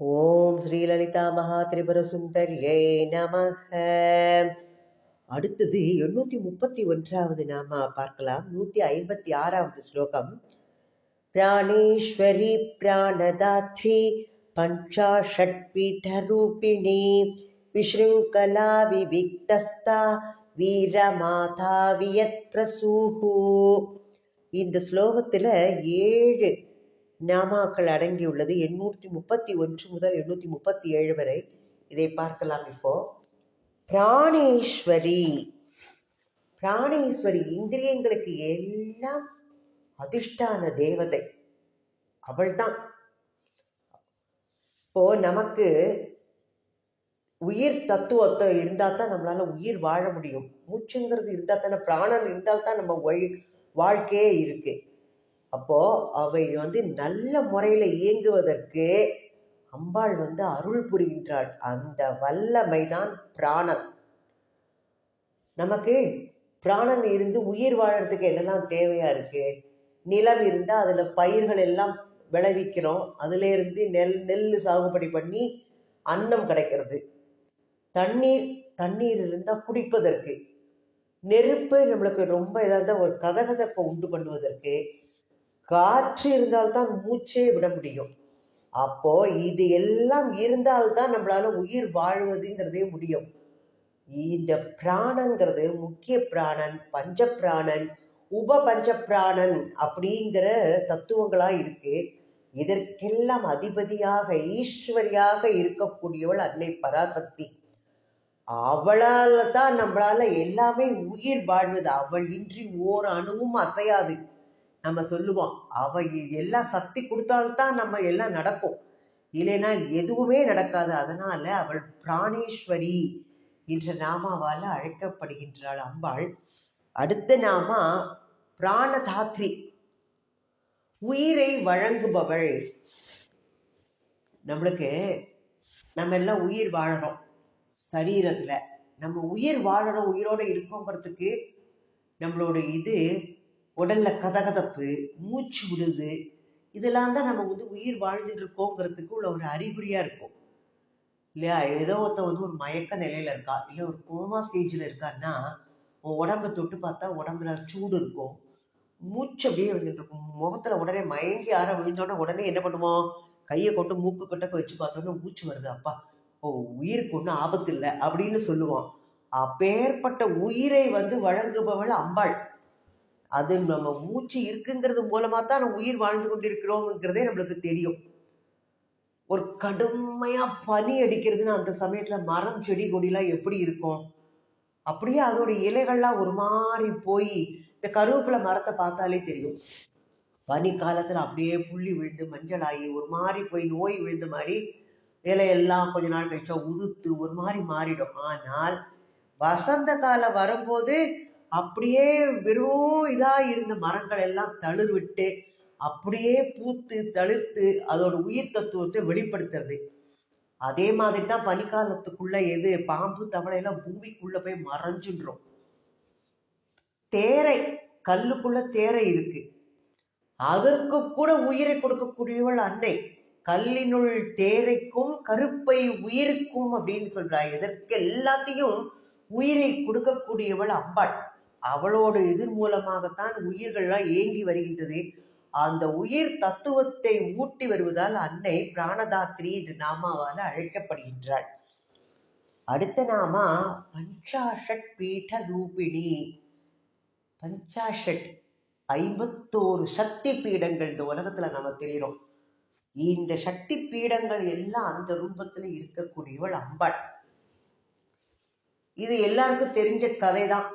ஓம் ஸ்ரீலலிதா மகா திரிபுர சுந்தரியை நமக. அடுத்தது 831வது நாம பார்க்கலாம். 156வது ஸ்லோகம். பிராணேஸ்வரி பிராணதாத்ரி பஞ்சாஷட் பீடரூபிணி விஷ்ருங்கலா விவிக்தஸ்தா வீரமாதா வியத் பிரசூஹு. இந்த ஸ்லோகத்துல 7 நாமாக்கள் அடங்கியுள்ளது. 831 முதல் 837 வரை இதை பார்க்கலாம். இப்போ பிராணேஸ்வரி, பிராணேஸ்வரி இந்திரியங்களுக்கு எல்லாம் அதிஷ்டான தேவதை அவள்தான். இப்போ நமக்கு உயிர் தத்துவத்தை இருந்தா தான் நம்மளால உயிர் வாழ முடியும். மூச்சுங்கிறது இருந்தா தானே, பிராணன் இருந்தால் தான் நம்ம வாழ்க்கையே இருக்கு. அப்போ அவை நல்ல முறையில இயங்குவதற்கு அம்பாள் அருள் புரிகின்றாள். அந்த வல்லமைதான் பிராணன். நமக்கு பிராணன் இருந்து உயிர் வாழறதுக்கு என்னெல்லாம் தேவையா இருக்கு? நிலம் இருந்தா அதுல பயிர்கள் எல்லாம் விளைவிக்கிறோம். அதுல இருந்து நெல் சாகுபடி பண்ணி அன்னம் கிடைக்கிறது. தண்ணீர் இருந்தா குடிப்பதற்கு. நெருப்பு நம்மளுக்கு ரொம்ப ஏதாவது ஒரு கதகதப்பை உண்டு பண்ணுவதற்கு. காற்று இருந்தால்தான் மூச்சே விட முடியும். அப்போ இது எல்லாம் இருந்தால்தான் நம்மளால உயிர் வாழ்வதுங்கிறதே முடியும். இந்த பிராணங்கிறது முக்கிய பிராணன், பஞ்ச பிராணன், உப பஞ்ச பிராணன் அப்படிங்கிற தத்துவங்களா இருக்கு. இதற்கெல்லாம் அதிபதியாக ஈஸ்வரியாக இருக்கக்கூடியவள் அன்னை பராசக்தி. அவளால தான் நம்மளால எல்லாமே உயிர் வாழ்வது. அவள் இன்றி ஓர் அணுவும் அசையாது. நம்ம சொல்லுவோம், அவ எல்லா சக்தி கொடுத்தால்தான் நம்ம எல்லாம் நடக்கும், இல்லைன்னா எதுவுமே நடக்காது. அதனால அவள் பிராணேஸ்வரி என்ற நாமாவால அழைக்கப்படுகின்றாள் அம்பாள். அடுத்த நாமா பிராணதாத்ரி, உயிரை வழங்குபவள். நம்மளுக்கு நம்ம எல்லாம் உயிர் வாழறோம் சரீரத்துல. நம்ம உயிர் வாழறோம், உயிரோட இருக்கோங்கிறதுக்கு நம்மளோட உடல்ல கதகதப்பு, மூச்சு விடுது, இதெல்லாம் தான் நம்ம உயிர் வாழ்ந்துட்டு இருக்கோங்கிறதுக்கு உள்ள ஒரு அறிகுறியா இருக்கும் இல்லையா? ஏதோ ஒருத்த ஒரு மயக்க நிலையில இருக்கா, இல்ல ஒரு கோமா ஸ்டேஜ்ல இருக்கான்னா உடம்ப தொட்டு பார்த்தா உடம்புல சூடு இருக்கும், மூச்சு அப்படியே வந்துட்டு இருக்கும். முகத்துல உடனே மயங்கி ஆற விழுந்தோடனே உடனே என்ன பண்ணுவோம்? கையை கொண்டு மூக்கு கிட்ட வச்சு பார்த்தோன்னா மூச்சு வருது. அப்பா, உயிருக்கு ஒன்றும் ஆபத்து இல்லை அப்படின்னு சொல்லுவோம். அப்பேற்பட்ட உயிரை வழங்குபவள் அம்பாள். அது நம்ம மூச்சு இருக்குங்கிறது மூலமா தான் நம்ம உயிர் வாழ்ந்து கொண்டிருக்கிறோம்ங்கிறதே நம்மளுக்கு தெரியும். ஒரு கடுமையா பனி அடிக்கிறதுன்னு அந்த சமயத்துல மரம் செடி கொடிலாம் எப்படி இருக்கும்? அப்படியே அதோட இலைகள்லாம் ஒரு மாதிரி போய், இந்த கருவேப்பிலை மரத்தை பார்த்தாலே தெரியும், பனி காலத்துல அப்படியே புள்ளி விழுந்து மஞ்சள் ஆகி ஒரு மாதிரி போய் நோய் விழுந்த மாதிரி இலையெல்லாம் கொஞ்ச நாள் கழிச்சா உதுத்து ஒரு மாதிரி மாறிடும். ஆனால் வசந்த காலம் வரும்போது அப்படியே வெறும் இதா இருந்த மரங்கள் எல்லாம் தளிர் விட்டு அப்படியே பூத்து தளிர்த்து அதோட உயிர் தத்துவத்தை வெளிப்படுத்துறது. அதே மாதிரி தான் பனிக்காலத்துக்குள்ள பாம்பு தவளை எல்லாம் பூமிக்குள்ள போய் மறைஞ்சின்றோம். தேரை, கல்லுக்குள்ள தேரை இருக்கு, அதற்கு கூட உயிரை கொடுக்கக்கூடியவள் அன்னை. கல்லினுள் தேரைக்கும் கருப்பை உயிருக்கும் அப்படின்னு சொல்றாள். எதற்கு எல்லாத்தையும் உயிரை கொடுக்கக்கூடியவள் அம்பாள். அவளோட மூலமாகத்தான் உயிர்கள்லாம் ஏங்கி வருகின்றது. அந்த உயிர் தத்துவத்தை ஊட்டி வருவதால் அன்னை பிராணதாத்ரி என்று நாமாவால அழைக்கப்படுகின்றாள். அடுத்த நாமா பஞ்சாஷட் பீட ரூபிணி. பஞ்சாஷட் 51 சக்தி பீடங்கள் இந்த உலகத்துல நம்ம தெரிகிறோம். இந்த சக்தி பீடங்கள் எல்லாம் அந்த ரூபத்துல இருக்கக்கூடியவள் அம்பாள். இது எல்லாருக்கும் தெரிஞ்ச கதைதான்.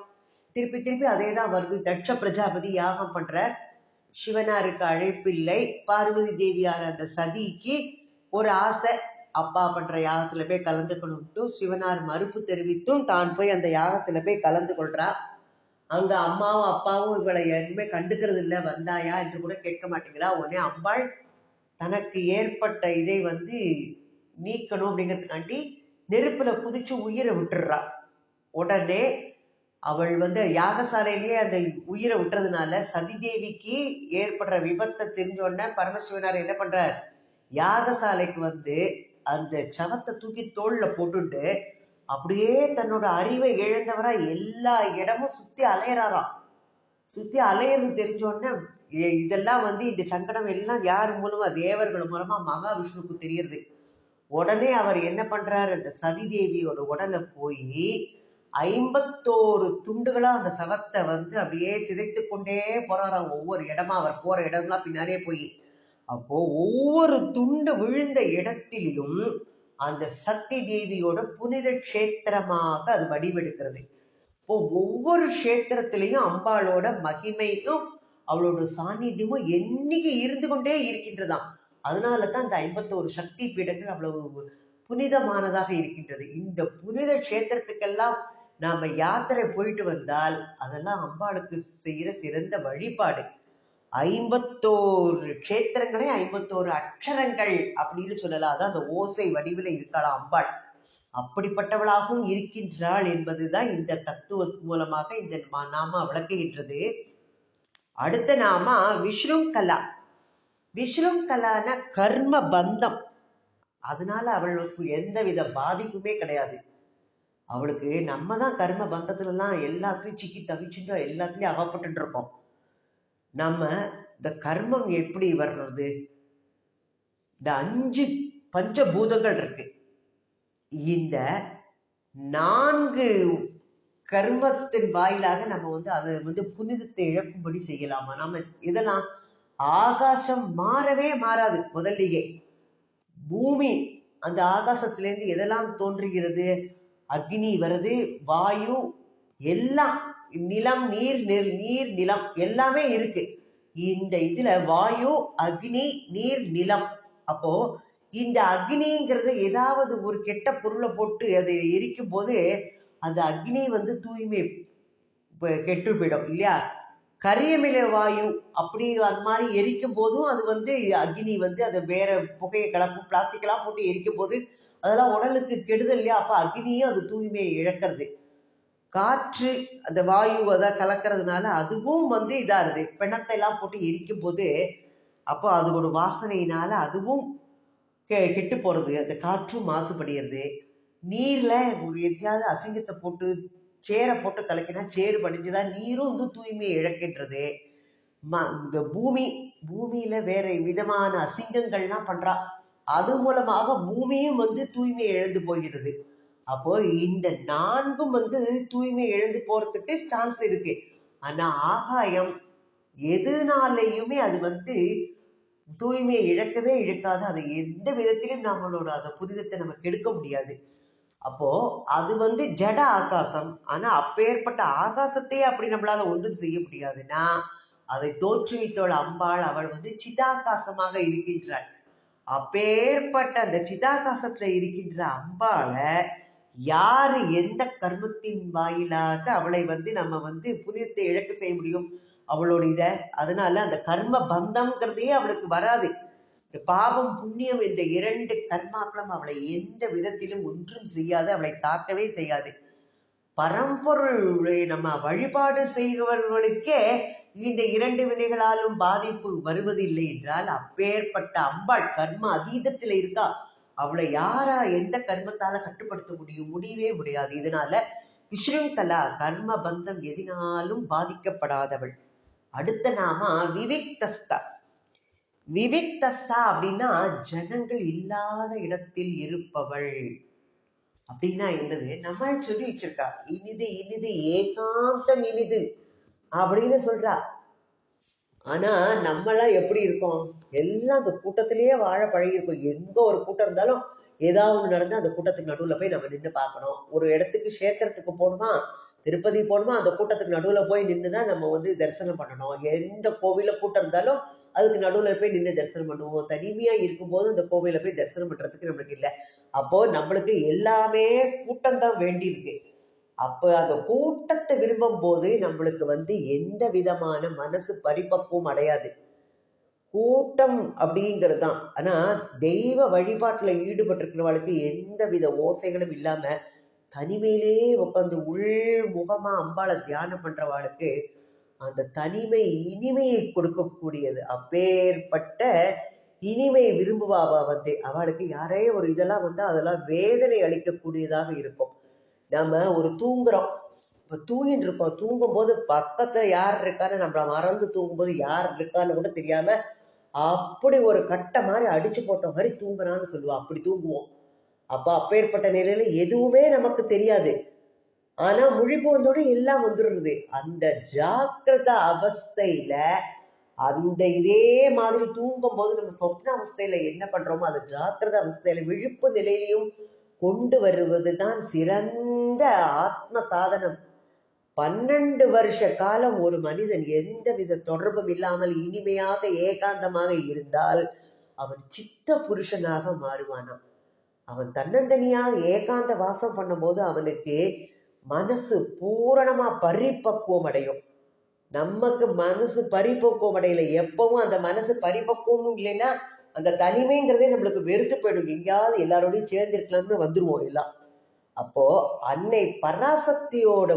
திருப்பி திருப்பி அதே தான் வருது. தட்ச பிரஜாபதி யாகம் பண்ற, சிவனாருக்கு அழைப்பில்லை, பார்வதி தேவியான அந்த சதிக்கு ஒரு ஆசை, அப்பா பண்ற யாகத்துல போய் கலந்துக்கணும்ட்டு சிவனார் மறுப்பு தெரிவித்தும் தான் போய் அந்த யாகத்துல போய் கலந்து கொள்றா. அங்க அம்மாவும் அப்பாவும் இவளை எதுவுமே கண்டுக்கிறது இல்லை, வந்தாயா என்று கூட கேட்க மாட்டேங்கிறா. உடனே அம்பாள் தனக்கு ஏற்பட்ட இதை நீக்கணும் அப்படிங்கிறதுக்காண்டி நெருப்புல குதிச்சு உயிரை விட்டுடுறா. உடனே அவள் யாகசாலையிலேயே அந்த உயிரை விட்டுறதுனால சதிதேவிக்கு ஏற்படுற விபத்தை தெரிஞ்ச உடனே பரமசிவனார் என்ன பண்றார்? யாகசாலைக்கு அந்த சவத்தை தூக்கி தோல்ல போட்டுட்டு அப்படியே தன்னோட அறிவை இழந்தவரா எல்லா இடமும் சுத்தி அலையறாராம். சுத்தி அலையிறது தெரிஞ்சோடனே இதெல்லாம் இந்த சங்கடம் எல்லாம் யார் மூலமா, தேவர்கள் மூலமா மகாவிஷ்ணுவுக்கு தெரியறது. உடனே அவர் என்ன பண்றாரு, அந்த சதி தேவியோட உடலை போய் 51 துண்டுகளா அந்த சவத்தை அப்படியே சிதைத்து கொண்டே போறாராம். ஒவ்வொரு இடமா அவர் போற இடம்லாம் பின்னாலே போய், அப்போ ஒவ்வொரு துண்டு விழுந்த இடத்திலையும் அந்த சக்தி தேவியோட புனித கஷேத்திரமாக அது வடிவெடுக்கிறது. இப்போ ஒவ்வொரு கஷேத்திரத்திலையும் அம்பாளோட மகிமையும் அவளோட சாநித்தியமும் என்னைக்கு இருந்து கொண்டே இருக்கின்றதாம். அதனாலதான் அந்த 51 சக்தி பீடங்கள் அவ்வளவு புனிதமானதாக இருக்கின்றது. இந்த புனித கஷேத்திரத்துக்கெல்லாம் நாம யாத்திரை போயிட்டு வந்தால் அதெல்லாம் அம்பாளுக்கு செய்யற சிறந்த வழிபாடு. 51 கஷேத்திரங்களே 51 அக்ஷரங்கள் அப்படின்னு சொல்லலாம். அதான் அந்த ஓசை வடிவில் இருக்கலாம் அம்பாள். அப்படிப்பட்டவளாகவும் இருக்கின்றாள் என்பதுதான் இந்த தத்துவ மூலமாக இந்த நாம விளக்குகின்றது. அடுத்த நாம விஷ்ணுங்கலா. விஷ்ணுங்கலான கர்ம பந்தம். அதனால அவளுக்கு எந்தவித பாதிப்புமே கிடையாது. அவளுக்கு நம்ம தான் கர்ம பந்தத்துல எல்லாம் எல்லாத்துலயும் சிக்கி தவிச்சுட்டு எல்லாத்துலயும் அகப்பட்டு இருக்கோம். நம்ம இந்த கர்மம் எப்படி வர்றது, இந்த 5 பஞ்சபூதங்கள் இருக்கு. இந்த 4 கர்மத்தின் வாயிலாக நம்ம அதை புனிதத்தை இழக்கும்படி செய்யலாமா? நாம இதெல்லாம் ஆகாசம் மாறவே மாறாது. முதல்லயே பூமி, அந்த ஆகாசத்திலேருந்து எதெல்லாம் தோன்றுகிறது, அக்னி வருது, வாயு, எல்லாம் நிலம், நீர் நிலம் எல்லாமே இருக்கு. இந்த இதுல வாயு, அக்னி, நீர், நிலம். அப்போ இந்த அக்னிங்கிறது ஏதாவது ஒரு கெட்ட பொருளை போட்டு அதை எரிக்கும் போது அந்த அக்னி தூய்மை கெட்டு போயிடும் இல்லையா? கரியமில வாயு அப்படி அந்த மாதிரி எரிக்கும் போதும் அது அக்னி அதை வேற புகையை கலப்பும், பிளாஸ்டிக் எல்லாம் போட்டு எரிக்கும் போது அதெல்லாம் உடலுக்கு கெடுதல் இல்லையா? அப்ப அக்னியும் அது தூய்மையை இழக்கிறது. காற்று அந்த வாயு அதை கலக்கிறதுனால அதுவும் இதாருது. பிணத்தை எல்லாம் போட்டு எரிக்கும் போது அப்போ அது ஒரு வாசனையினால அதுவும் கெட்டு போறது, அந்த காற்றும் மாசுபடுகிறது. நீர்ல எதையாவது அசிங்கத்தை போட்டு சேரை போட்டு கலக்கினா சேறு படிஞ்சுதான் நீரும் தூய்மையை இழக்கின்றது. இந்த பூமியில வேற விதமான அசிங்கங்கள்லாம் பண்றா, அது மூலமாக பூமியும் தூய்மையை இழந்து போகிறது. அப்போ இந்த 4ம் தூய்மை இழந்து போறதுக்கு சான்ஸ் இருக்கு. ஆனா ஆகாயம் எதுனாலையுமே அது தூய்மையை இழக்கவே இழக்காது. அதை எந்த விதத்திலும் நம்மளோட அந்த புனிதத்தை நம்ம கெடுக்க முடியாது. அப்போ அது ஜட ஆகாசம். ஆனா அப்பேற்பட்ட ஆகாசத்தையே அப்படி நம்மளால ஒன்றும் செய்ய முடியாதுன்னா அதை தோற்றுவித்தோள் அம்பாள். அவள் சிதாகாசமாக இருக்கின்றாள். அப்பேற்பட்ட அந்த சிதாகாசத்துல இருக்கின்ற அம்பாளை யாரு எந்த கர்மத்தின் வாயிலாக அவளை நம்ம புனிதத்தை இழக்க செய்ய முடியும்? அவளோட அதனால அந்த கர்ம பந்தம்ங்கிறதே அவளுக்கு வராது. இந்த பாவம் புண்ணியம் இந்த 2 கர்மாக்களும் அவளை எந்த விதத்திலும் ஒன்றும் செய்யாது, அவளை தாக்கவே செய்யாது. பரம்பொருளை நம்ம வழிபாடு செய்பவர்களுக்கே இந்த 2 வினைகளாலும் பாதிப்பு வருவதில்லை என்றால் அப்பேற்பட்ட அம்பாள் கர்ம அதீதத்துல இருக்கா. அவளை யாரா எந்த கர்மத்தால கட்டுப்படுத்த முடியும்? முடியவே முடியாது. இதனால விஷ்ணுங்கலா, கர்ம பந்தம் எதினாலும் பாதிக்கப்படாதவள். அடுத்த நாம விவிக்தஸ்தா. விவிக்தஸ்தா அப்படின்னா ஜனங்கள் இல்லாத இடத்தில் இருப்பவள் அப்படின்னா என்னது? நம்ம சொல்லி வச்சிருக்கா, இனிது இனிது ஏகாந்தம் இனிது அப்படின்னு சொல்றா. ஆனா நம்மளாம் எப்படி இருக்கோம்? எல்லாம் அந்த கூட்டத்திலேயே வாழ பழகிருக்கோம். எங்க ஒரு கூட்டம் இருந்தாலும் ஏதாவது ஒண்ணு நடந்தா அந்த கூட்டத்துக்கு நடுவுல போய் நம்ம நின்று பார்க்கணும். ஒரு இடத்துக்கு கஷேத்திரத்துக்கு போகணுமா, திருப்பதி போகணுமா, அந்த கூட்டத்துக்கு நடுவுல போய் நின்றுதான் நம்ம தரிசனம் பண்ணணும். எந்த கோவில கூட்டம் இருந்தாலும் அதுக்கு நடுவுல போய் நின்று தரிசனம் பண்ணுவோம். தனிமையா இருக்கும்போது அந்த கோவில போய் தரிசனம் பண்றதுக்கு நம்மளுக்கு இல்லை. அப்போ நம்மளுக்கு எல்லாமே கூட்டம் தான் வேண்டி இருக்கு. அப்ப அந்த கூட்டத்தை விரும்பும் போது நம்மளுக்கு எந்த விதமான மனசு பரிபக்குவம் அடையாது. கூட்டம் அப்படிங்கிறது தான். ஆனா தெய்வ வழிபாட்டுல ஈடுபட்டிருக்கிறவளுக்கு எந்த வித ஓசைகளும் இல்லாம தனிமையிலேயே உட்காந்து உள்முகமா அம்பாளை தியானம் பண்றவாளுக்கு அந்த தனிமை இனிமையை கொடுக்கக்கூடியது. அப்பேற்பட்ட இனிமை விரும்புவாவா அவளுக்கு யாரே ஒரு இதெல்லாம் அதெல்லாம் வேதனை அளிக்கக்கூடியதாக இருக்கும். நம்ம ஒரு தூங்குறோம், இப்போ தூங்கிட்டு இருக்கோம், தூங்கும் போது பக்கத்துல யார் இருக்கான்னு நம்மள மறந்து தூங்கும்போது யார் இருக்கான்னு கூட தெரியாம அப்படி ஒரு கட்டை மாதிரி அடிச்சு போட்ட மாதிரி தூங்குறான்னு சொல்லுவா. அப்படி தூங்குவோம். அப்பேற்பட்ட நிலையில எதுவுமே நமக்கு தெரியாது. ஆனா முழிப்பு வந்தோட எல்லாம் வந்துடுறது. அந்த ஜாக்கிரத அவஸ்தையில அந்த இதே மாதிரி தூங்கும் போது நம்ம சொப்ன அவஸ்தையில என்ன பண்றோமோ அது ஜாக்கிரத அவஸ்தையில விழிப்பு நிலையிலையும் கொண்டு வருவதுதான் சிறந்த ஆத்ம சாதனம். 12 வருஷ காலம் ஒரு மனிதன் எந்தவித தொடர்பும் இல்லாமல் இனிமையாக ஏகாந்தமாக இருந்தால் அவன் சித்த புருஷனாக மாறுவானாம். அவன் தன்னந்தனியாக ஏகாந்த வாசம் பண்ணும்போது அவனுக்கு மனசு பூரணமா பரிபக்குவம் அடையும். நமக்கு மனசு பரிபக்குவம் அடையல. எப்பவும் அந்த மனசு பரிபக்குவமும் இல்லைன்னா அந்த தனிமைங்கிறதே நம்மளுக்கு வெறுத்து போயிடும். எங்கேயாவது எல்லாரோடையும் சேர்ந்து இருக்கலாம்னு வந்துருவோம் எல்லாம். அப்போ அன்னை பராசக்தியோட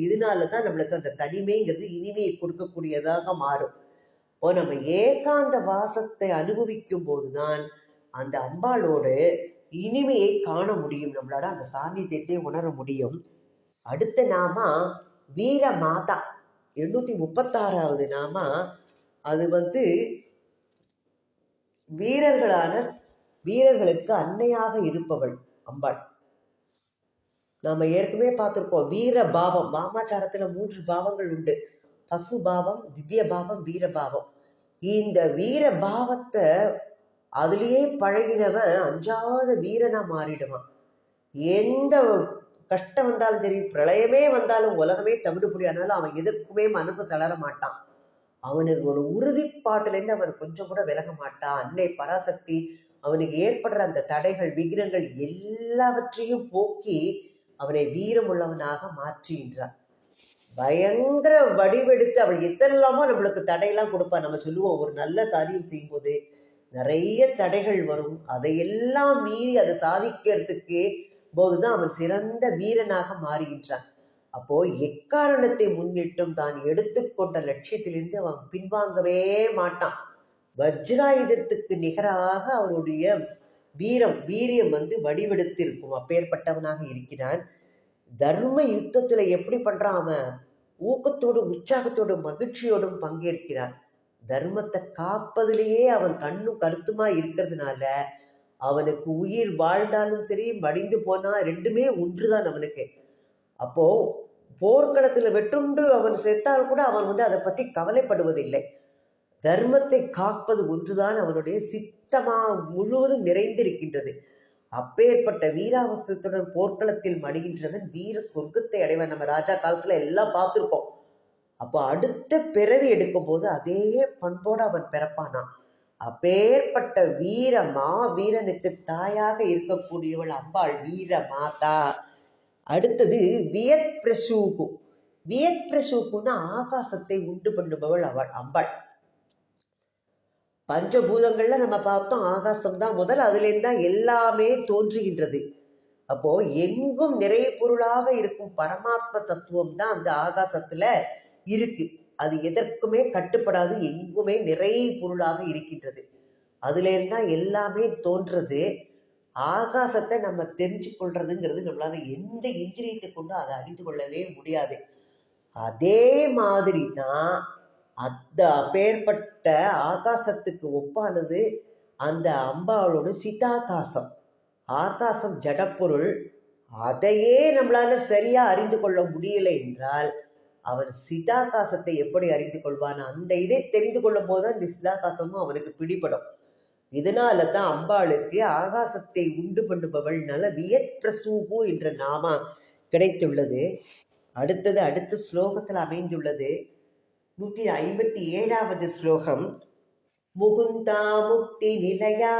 இதனாலதான் நம்மளுக்கு அந்த தனிமைங்கிறது இனிமையை கொடுக்கக்கூடியதாக மாறும். இப்போ நம்ம ஏகாந்த வாசத்தை அனுபவிக்கும் போதுதான் அந்த அம்பாளோட இனிமையை காண முடியும், நம்மளால அந்த சாநித்தியத்தை உணர முடியும். அடுத்த நாமா வீர மாதா, 836வது நாமா. அது வீரர்களுக்கு அன்னையாக இருப்பவள் அம்பாள். நாம ஏற்கனவே பார்த்திருக்கோம் வீர பாவம். வாமாச்சாரத்துல 3 பாவங்கள் உண்டு: பசு பாவம், திவ்ய பாவம், வீர பாவம். இந்த வீர பாவத்தை அதுலயே பழகினவன் அஞ்சாத வீரனா மாறிடுவான். எந்த கஷ்டம் வந்தாலும் சரி, பிரளயமே வந்தாலும், உலகமே தவிடுபடியானாலும் அவன் எதற்குமே மனசு தளர மாட்டான். அவனுக்கு ஒரு உறுதிப்பாட்டுல இருந்து அவன் கொஞ்சம் கூட விலக மாட்டான். அன்னை பராசக்தி அவனுக்கு ஏற்படுற அந்த தடைகள், விக்னங்கள் எல்லாவற்றையும் போக்கி அவனை வீரமுள்ளவனாக மாற்றுகின்றான். பயங்கர வடிவெடுத்து அவள் எத்தெல்லாமோ நம்மளுக்கு தடையெல்லாம் கொடுப்பான். நம்ம சொல்லுவோம், ஒரு நல்ல காரியம் செய்யும் போது நிறைய தடைகள் வரும், அதையெல்லாம் மீறி அதை சாதிக்கிறதுக்கு போதுதான் அவன் சிறந்த வீரனாக மாறுகின்றான். அப்போ எக்காரணத்தை முன்னிட்டும் தான் எடுத்துக்கொண்ட லட்சியத்திலிருந்து அவன் பின்வாங்கவே மாட்டான். வஜ்ராயுதத்துக்கு நிகராக அவனுடைய வீரியம் வடிவெடுத்து இருக்கும். அப்பேற்பட்டவனாக இருக்கிறான். தர்ம யுத்தத்துல எப்படி பண்றான் அவன்? ஊக்கத்தோடும் உற்சாகத்தோடும் மகிழ்ச்சியோடும் பங்கேற்கிறான். தர்மத்தை காப்பதிலேயே அவன் கண்ணும் கருத்துமா இருக்கிறதுனால அவனுக்கு உயிர் வாழ்ந்தாலும் சரி, மடிந்து போனா ரெண்டுமே ஒன்றுதான் அவனுக்கு. அப்போ போர்க்களத்துல வெற்றுண்டு அவன் செத்தால் கூட அவன் அதை பத்தி கவலைப்படுவதில்லை. தர்மத்தை காப்பது ஒன்றுதான் அவனுடைய சித்தமா முழுவதும் நிறைந்திருக்கின்றது. அப்பேற்பட்ட வீராவஸ்தத்துடன் போர்க்களத்தில் மடிகின்றவன் வீர சொர்க்கத்தை அடைவன். நம்ம ராஜா காலத்துல எல்லாம் பார்த்திருப்போம். அப்போ அடுத்த பிறவி எடுக்கும் போது அதே பண்போடு அவன் பிறப்பானான். அப்பேற்பட்ட வீரனுக்கு தாயாக இருக்கக்கூடியவள் அம்பாள் வீர மாதா. அடுத்தது வியத் பிரசூகு. வியத் பிரசூகுன்னா ஆகாசத்தை உண்டு பண்ணுபவள் அவள் அம்பாள். பஞ்சபூதங்கள்ல நம்ம பார்த்தோம் ஆகாசம் தான் முதல், அதுல இருந்தா எல்லாமே தோன்றுகின்றது. அப்போ எங்கும் நிறைய பொருளாக இருக்கும் பரமாத்ம தத்துவம் தான் அந்த ஆகாசத்துல இருக்கு. அது எதற்குமே கட்டுப்படாது, எங்குமே நிறைய பொருளாக இருக்கின்றது. அதுல இருந்தா எல்லாமே தோன்றது. ஆகாசத்தை நம்ம தெரிஞ்சு கொள்றதுங்கிறது நம்மளால எந்த இந்திரியத்தை கொண்டு அதை அறிந்து கொள்ளவே முடியாது. அதே மாதிரி தான் அந்த அப்பேற்பட்ட ஆகாசத்துக்கு ஒப்பானது அந்த அம்பாளோட சிதாகாசம். ஆகாசம் ஜடப்பொருள். அதையே நம்மளால சரியா அறிந்து கொள்ள முடியல என்றால் அவன் சிதாகாசத்தை எப்படி அறிந்து கொள்வான்? அந்த இதை தெரிந்து கொள்ளும் போதுதான் இந்த சிதாகாசமும் அவனுக்கு பிடிபடும். இதனாலதான் அம்பாளுக்கு ஆகாசத்தை உண்டு பண்ணுபவள்னால வியத் பிரசூகு என்ற நாமா கிடைத்துள்ளது. அடுத்த ஸ்லோகத்தில் அமைந்துள்ளது 157வது ஸ்லோகம். முகுந்தா முக்தி நிலையா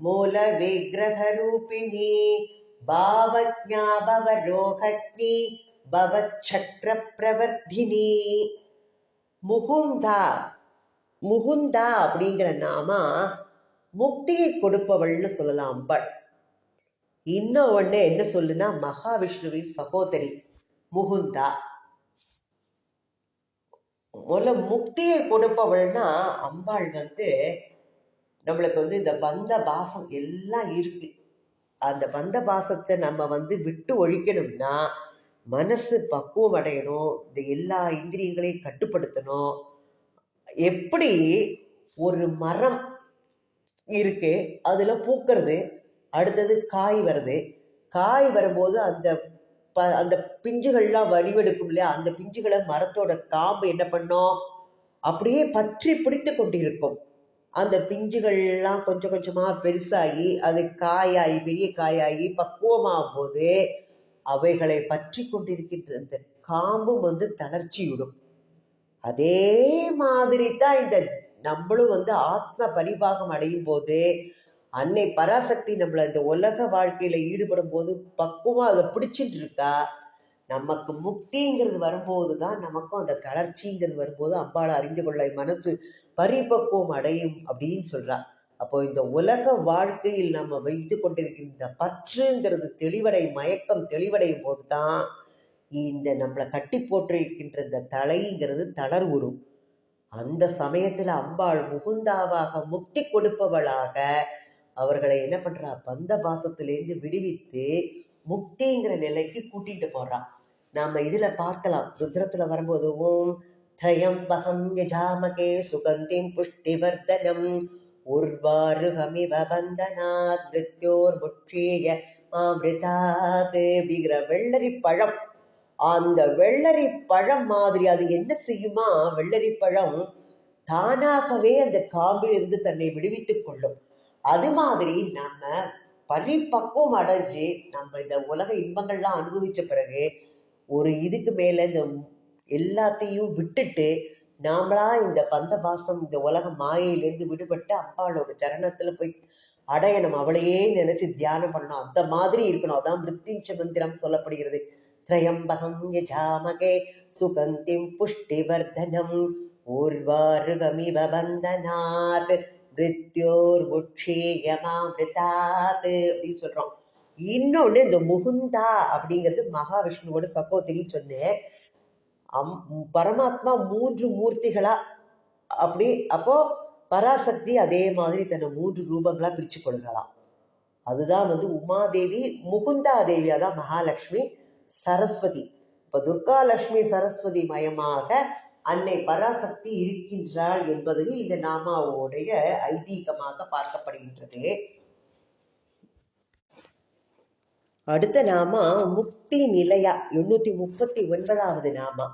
மூல விக்கிரக ரூபிணி பாவஜ்ஞா பவரோகக்னி பவச்சக்ர பிரவர்த்தினி. முகுந்தா அப்படிங்கிற நாமா முக்தியை கொடுப்பவள்னு சொல்லலாம் அம்பாள். இன்னொன்னு என்ன சொல்லுனா மகாவிஷ்ணுவின் சகோதரி முகுந்தா. முக்தியை கொடுப்பவள்னா அம்பாள் நம்மளுக்கு வந்து இந்த பந்த பாசம் எல்லாம் இருக்கு. அந்த பந்த பாசத்தை நம்ம விட்டு ஒழிக்கணும்னா மனசு பக்குவம் அடையணும், இந்த எல்லா இந்திரியங்களையும் கட்டுப்படுத்தணும். எப்படி ஒரு மரம் இருக்கு, அதுல பூக்கிறது, அடுத்தது காய் வருது, காய் வரும்போது அந்த பிஞ்சுகள்லாம் வடிவெடுக்கும் இல்லையா, அந்த பிஞ்சுகளை மரத்தோட காம்பு என்ன பண்ணும், அப்படியே பற்றி பிடித்து கொண்டிருக்கும். அந்த பிஞ்சுகள்லாம் கொஞ்சம் கொஞ்சமா பெருசாகி அது காயாகி பெரிய காயாகி பக்குவமாகும் போது அவைகளை பற்றி கொண்டிருக்கின்ற இந்த காம்பும் தளர்ச்சி விடும். அதே மாதிரி தான் இந்த நம்மளும் ஆத்ம பரிபாகம் அடையும் போது அன்னை பராசக்தி நம்மள இந்த உலக வாழ்க்கையில ஈடுபடும் போது பக்குவமா அதை பிடிச்சிட்டு இருக்கா. நமக்கு முக்திங்கிறது வரும்போது தான் நமக்கும் அந்த தளர்ச்சிங்கிறது வரும்போது அம்பாளை அறிந்து கொள்ள மனசு பரிபக்குவம் அடையும் அப்படின்னு சொல்றா. அப்போ இந்த உலக வாழ்க்கையில் நம்ம வைத்து கொண்டிருக்கின்ற பற்றுங்கிறது தெளிவடையும், மயக்கம் தெளிவடையும் போது தான் இந்த நம்மளை கட்டி போட்டிருக்கின்ற இந்த தலைங்கிறது தளர்வுறும். அந்த சமயத்துல அம்பாள் முகுந்தாவாக முக்தி கொடுப்பவளாக அவர்களை என்ன பண்றா, பந்த பாசத்திலேருந்து விடுவித்து முக்திங்கிற நிலைக்கு கூட்டிட்டு போறான். நாம இதுல பார்க்கலாம், ருத்ரத்துல வரும்போது ஓம் த்ரயம்பகம் யஜாமகே சுகந்திம் புஷ்டிவர்தனம் உர்வாருகமிவ பந்தனாத் மிருத்யோர் முட்சீய மாமிருதாத் அப்படிங்கிற வெள்ளரி பழம். அந்த வெள்ளரி பழம் மாதிரி அது என்ன செய்யுமா, வெள்ளரி பழம் தானாகவே அந்த காம்பில் இருந்து தன்னை விடுவித்துக் கொள்ளும். அது மாதிரி நம்ம பரிபக்குவம் அடைஞ்சு நம்ம இந்த உலக இன்பங்கள்லாம் அனுபவிச்ச பிறகு ஒரு இதுக்கு மேல இந்த எல்லாத்தையும் விட்டுட்டு நாமளா இந்த பந்த பாசம் இந்த உலக மாயையிலேருந்து விடுபட்டு அம்பாளோட சரணத்துல போய் அடையணும், அவளையே நினைச்சு தியானம் பண்ணணும். அந்த மாதிரி இருக்கணும். அதான் மிருத்யுஞ்ச மந்திரம் சொல்லப்படுகிறது. திரையம்பகம் யஜாமகே சுகந்திம் புஷ்டிவர்தனம் ஊர்வாருகமிவ பந்தனாத் மிருத்யோர் முட்சீயமாமிருதாத் அப்படின்னு சொல்றோம். இன்னொன்னு இந்த முகுந்தா அப்படிங்கிறது மகாவிஷ்ணுவோட சகோதரி சொன்னேன். பரமாத்மா 3 மூர்த்திகளா அப்படி, அப்போ பராசக்தி அதே மாதிரி தன்னை 3 ரூபங்களா பிரிச்சு கொள்கலாம். அதுதான் உமாதேவி, முகுந்தா தேவி, அதான் மகாலட்சுமி, சரஸ்வதி. இப்ப துர்கா லட்சுமி சரஸ்வதி மயமாக அன்னை பராசக்தி இருக்கின்றாள் என்பது இந்த நாமாவுடைய ஐதீகமாக பார்க்கப்படுகின்றது. அடுத்த நாமா முக்தி நிலையா, 839வது நாமா.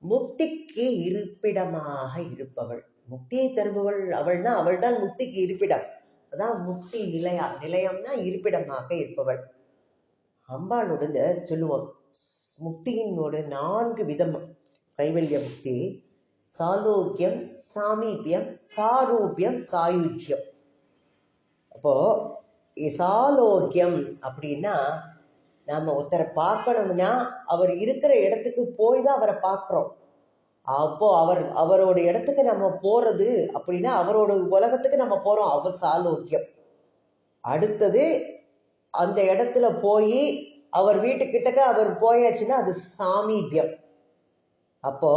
முக்திக்கு இருப்பிடமாக இருப்பவள், முக்தியை தருபவள் அவள்னா அவள்தான் முக்திக்கு இருப்பிடம். அதான் முக்தி நிலையா, நிலையம்னா இருப்பிடமாக இருப்பவள். அம்பாளோட சொல்லுவோம் முக்தியினோட 4 விதம். கைவல்ய முக்தி, சாலோக்கியம், சாமீபியம், சாரூபியம், சாயுஜ்யம். அப்போ சாலோக்கியம் அப்படின்னா நாம ஒருத்தரை பார்க்கணும்னா அவர் இருக்கிற இடத்துக்கு போய் தான் அவரை பார்க்கிறோம். அப்போ அவரோட இடத்துக்கு நம்ம போறது அப்படின்னா அவரோட உலகத்துக்கு நம்ம போறோம், அவர் சாலோக்கியம். அடுத்தது அந்த இடத்துல போய் அவர் வீட்டுக்கிட்டக்க அவர் போயாச்சுன்னா அது சாமீபியம். அப்போ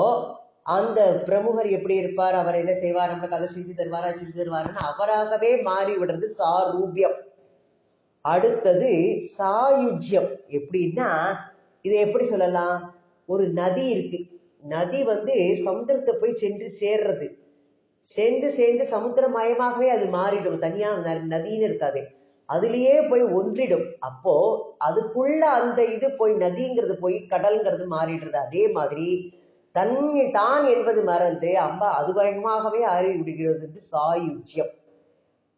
அந்த பிரமுகர் எப்படி இருப்பார், அவர் என்ன செய்வார், நம்மளுக்கு அதை செஞ்சு தருவாருன்னு அவராகவே மாறி விடுறது சாரூபியம். அடுத்தது சாயுஜ்யம். எப்படின்னா இதை எப்படி சொல்லலாம், ஒரு நதி இருக்கு, நதி சமுத்திரத்தை போய் சென்று சேர்றது, சேர்ந்து சமுத்திரமயமாகவே அது மாறிடும், தனியா நதின்னு இருக்காது, அதுலயே போய் ஒன்றிடும். அப்போ அதுக்குள்ள அந்த இது போய் நதிங்கிறது போய் கடல்ங்கிறது மாறிடுறது. அதே மாதிரி தான் என்பது மறந்து அம்பா அது பயமாகவே ஆறி விடுகிறது சாயுஜ்யம்.